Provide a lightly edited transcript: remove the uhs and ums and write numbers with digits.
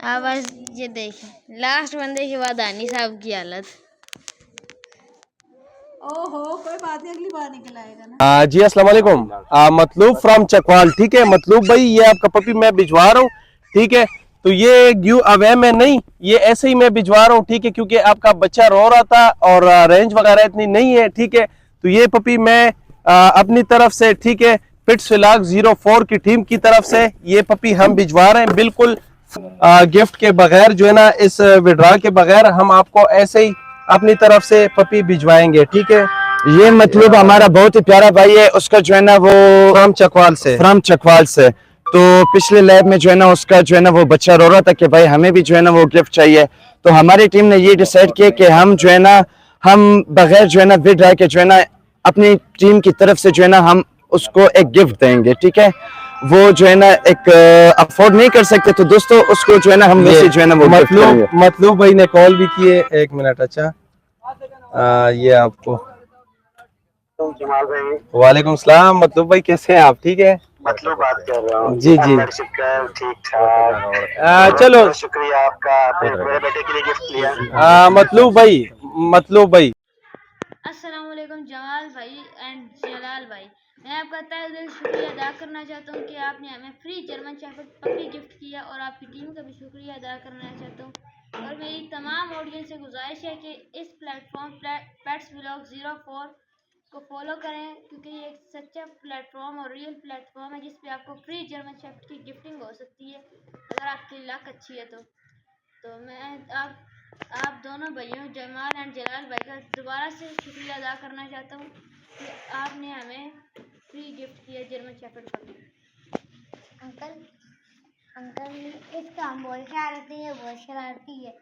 आवाज ये देखें, लास्ट बंदे के बाद आनी साहब की हालत। ओहो कोई बात नहीं, अगली बार निकल आएगा ना। जी अस्सलाम वालेकुम। मतलूब फ्रॉम चकवाल। ठीक है मतलूब भाई, ये आपका पपी मैं भिजवा रहा हूँ। ठीक है, तो ये गिव अवे में नहीं, ये ऐसे ही मैं भिजवा रहा हूँ। ठीक है, क्योंकि आपका बच्चा रो रहा था और रेंज वगैरह इतनी नहीं है। ठीक है, तो ये पपी मैं अपनी तरफ से, ठीक है, पिट्स व्लॉग 04 की टीम की तरफ से ये पपी हम भिजवा रहे हैं, बिल्कुल गिफ्ट के बगैर, जो है ना, इस विड्रा के बगैर हम आपको ऐसे ही अपनी तरफ से पपी भिजवाएंगे। ठीक है, ये मतलब हमारा बहुत ही प्यारा भाई है, उसका जो है ना वो फ्रॉम चकवाल से। तो पिछले लैब में जो है ना उसका जो है ना वो बच्चा रो रहा था कि भाई हमें भी जो है ना वो गिफ्ट चाहिए। तो हमारी टीम ने ये डिसाइड किया कि हम जो है ना, हम बगैर जो है ना विद रह के जो है ना अपनी टीम की तरफ से जो है ना हम उसको एक गिफ्ट देंगे। ठीक है, वो जो है ना एक अफोर्ड नहीं कर सकते, तो दोस्तों उसको जो है ना हम वैसे जो है ना वो मतलूब भाई ने कॉल भी किए। एक मिनट। अच्छा, ये आपको। वालेकुम सलाम मतलूब भाई, कैसे हैं आप? ठीक है, मतलब बात कर रहा हूँ। जी जी, ठीक ठाक। चलो शुक्रिया आपका, आपने मेरे बेटे के लिए गिफ्ट लिया। मतलूब भाई अस्सलाम वालेकुम जमाल भाई एंड जलाल भाई, मैं आपका तहे दिल शुक्रिया अदा करना चाहता हूँ कि आपने हमें free German shepherd puppy gift किया, और आपकी टीम का भी शुक्रिया अदा करना चाहता हूँ। और मेरी तमाम ऑडियंस से गुजारिश है कि इस प्लेटफॉर्म पेट्स व्लॉग 04 को फॉलो करें, क्योंकि ये एक सच्चा प्लेटफॉर्म और रियल प्लेटफॉर्म है जिस पे आपको फ्री जर्मन शेफर्ड की गिफ्टिंग हो सकती है अगर आपकी लक अच्छी है। तो मैं आप दोनों भाइयों जमाल एंड जलाल भाई का दोबारा से शुक्रिया अदा करना चाहता हूँ कि आपने हमें फ्री गिफ्ट किया German shepherd puppy. Uncle uncle इसका हम बहुत शरारती है, बहुत शरारती है।